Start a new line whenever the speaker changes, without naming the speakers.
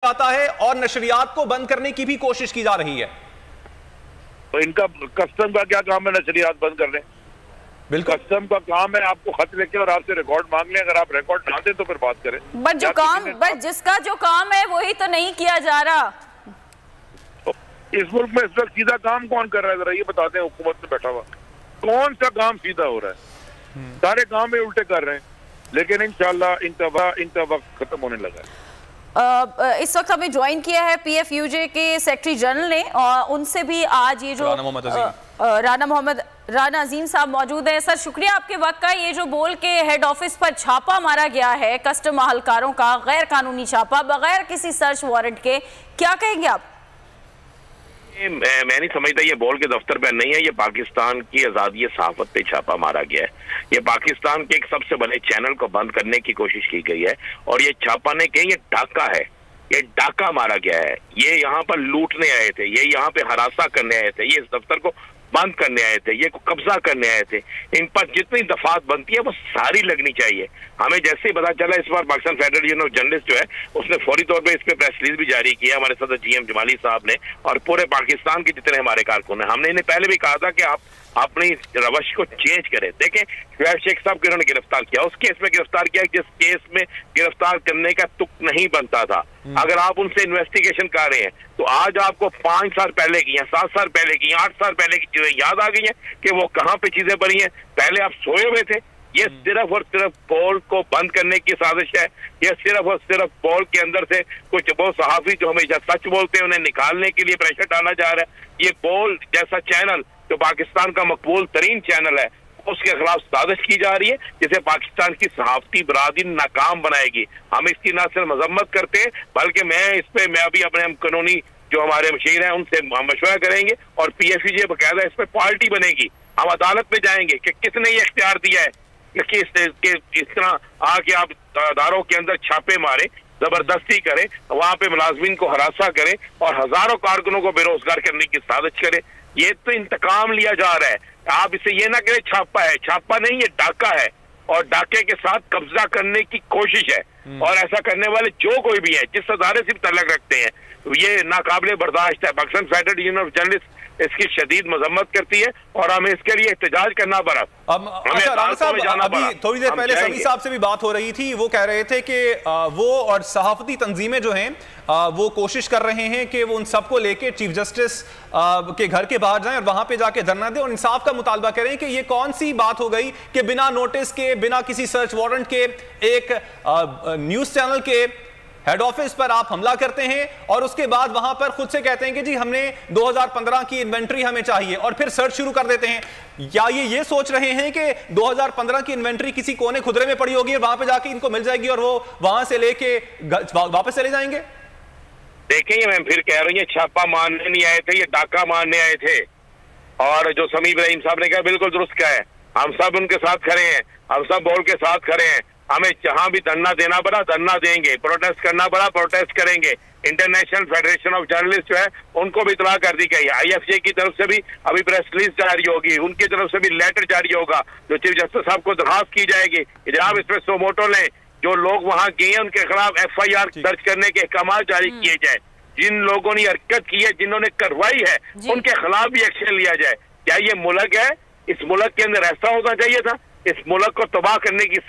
आता है और नशरियात को बंद करने की भी कोशिश की जा रही है।
तो इनका कस्टम का क्या काम है नशरियात बंद करने?
बिल्कुल
कस्टम का काम है आपको खत लेके और आपसे रिकॉर्ड मांग लें, अगर आप रिकॉर्ड ना दें तो फिर बात करें।
बट जिसका जो काम है वही तो नहीं किया जा रहा।
तो इस मुल्क में इस वक्त सीधा काम कौन कर रहा है, जरा ये बताते हैं। हुकूमत में बैठा हुआ कौन सा काम सीधा हो रहा है? सारे काम में उल्टे कर रहे हैं, लेकिन इंशाल्लाह इनका वक्त खत्म होने लगा है।
इस वक्त हमें ज्वाइन किया है पीएफयूजे के सेक्रेटरी जनरल ने, और उनसे भी आज ये जो राना अजीम साहब मौजूद है। सर शुक्रिया आपके वक्त का। ये जो बोल के हेड ऑफिस पर छापा मारा गया है, कस्टम अहलकारों का गैर कानूनी छापा बगैर किसी सर्च वारंट के, क्या कहेंगे आप?
मैं नहीं समझता ये बोल के दफ्तर पर नहीं है, ये पाकिस्तान की आज़ादी सहाफत पे छापा मारा गया है। ये पाकिस्तान के एक सबसे बड़े चैनल को बंद करने की कोशिश की गई है, और ये छापा नहीं कहीं, ये डाका है, ये डाका मारा गया है। ये यहाँ पर लूटने आए थे, ये यहाँ पे हरासा करने आए थे, ये इस दफ्तर को बंद करने आए थे, ये कब्जा करने आए थे। इन पर जितनी दफात बनती है वो सारी लगनी चाहिए। हमें जैसे ही पता चला इस बार Pakistan Federal Union of Journalist जो है उसने फौरी तौर पे इस पे प्रेस रिलीज भी जारी किया, हमारे सदर जीएम जमाली साहब ने और पूरे पाकिस्तान के जितने हमारे कारकुन हैं। हमने इन्हें पहले भी कहा था कि आप अपनी रवश को चेंज करें। देखें शुएब शेख साहब को इन्होंने गिरफ्तार किया, उस केस में गिरफ्तार किया जिस केस में गिरफ्तार करने का तुक नहीं बनता था। अगर आप उनसे इन्वेस्टिगेशन कर रहे हैं तो आज आपको 5 साल पहले की या 7 साल पहले की 8 साल पहले की चीजें याद आ गई हैं कि वो कहाँ पे चीजें बनी हैं। पहले आप सोए हुए थे। ये सिर्फ और सिर्फ पोल को बंद करने की साजिश है। ये सिर्फ और सिर्फ पोल के अंदर से कुछ वो सहाफी जो हमेशा सच बोलते हैं उन्हें निकालने के लिए प्रेशर डाला जा रहा है। ये पोल जैसा चैनल जो पाकिस्तान का मकबूल तरीन चैनल है उसके खिलाफ साजिश की जा रही है, जिसे पाकिस्तान की सहाफती बरादरी नाकाम बनाएगी। हम इसकी न सिर्फ मजम्मत करते हैं बल्कि मैं अभी अपने कानूनी जो हमारे मशीर हैं उनसे मशवरा करेंगे और पीएफयूजे बकायदा इस पर पार्टी बनेगी। हम अदालत में जाएंगे कि किसने ये इख्तियार दिया है कि इस तरह आके आप अदारों के अंदर छापे मारे, जबरदस्ती करें, वहां पे मुलाजमीन को हरासा करें और हजारों कारकुनों को बेरोजगार करने की साजिश करें। ये तो इंतकाम लिया जा रहा है। आप इसे ये ना करें छापा है, छापा नहीं, ये डाका है और डाके के साथ कब्जा करने की कोशिश है। और ऐसा करने वाले जो कोई भी है, जिस अदारे से भी तल्लक रखते हैं, ये नाकाबिले बर्दाश्त है। Pakistan Federal Union of journalist इसकी शदीद मजम्मत करती है और हमें इसके लिए एहतजाज करना पड़ा।
अच्छा राना साहब, अभी थोड़ी देर पहले समी साहब से भी बात हो रही थी, वो कह रहे थे कि वो और सहाफती तंजीमें जो हैं वो कोशिश कर रहे हैं कि वो उन सबको लेके चीफ जस्टिस के घर के बाहर जाएं और वहां पे जाके धरना दें और इंसाफ का मुतालबा करें कि ये कौन सी बात हो गई कि बिना नोटिस के, बिना किसी सर्च वारंट के एक न्यूज चैनल के हेड ऑफिस पर आप हमला करते हैं और उसके बाद वहां पर खुद से कहते हैं कि जी हमने 2015 की इन्वेंट्री हमें चाहिए और फिर सर्च शुरू कर देते हैं। या ये सोच रहे हैं कि 2015 की इन्वेंट्री किसी कोने खुदरे में पड़ी होगी और वहां पे जाके इनको मिल जाएगी और वो वहां से लेके वापस चले जाएंगे?
देखेंगे, मैं फिर कह रही हूँ छापा मारने नहीं आए थे, ये डाका मारने आए थे। और जो समी इब्राहिम साहब ने कहा बिल्कुल दुरुस्त कहा है, हम सब उनके साथ खड़े हैं, हम सब बोल के साथ खड़े हैं। हमें जहां भी धरना देना पड़ा धरना देंगे, प्रोटेस्ट करना पड़ा प्रोटेस्ट करेंगे। इंटरनेशनल फेडरेशन ऑफ जर्नलिस्ट जो है उनको भी इतला कर दी गई है। आईएफजे की तरफ से भी अभी प्रेस रिलीज जारी होगी, उनकी तरफ से भी लेटर जारी होगा जो चीफ जस्टिस साहब को दरखास्त की जाएगी कि जनाब इस पर सोमोटो लें, जो लोग वहां गए हैं उनके खिलाफ FIR दर्ज करने के अहकाम जारी किए जाए। जिन लोगों ने हरकत की है, जिन्होंने करवाई है, उनके खिलाफ भी एक्शन लिया जाए। क्या ये मुल्क है? इस मुल्क के अंदर ऐसा होना चाहिए था? इस मुल्क को तबाह करने की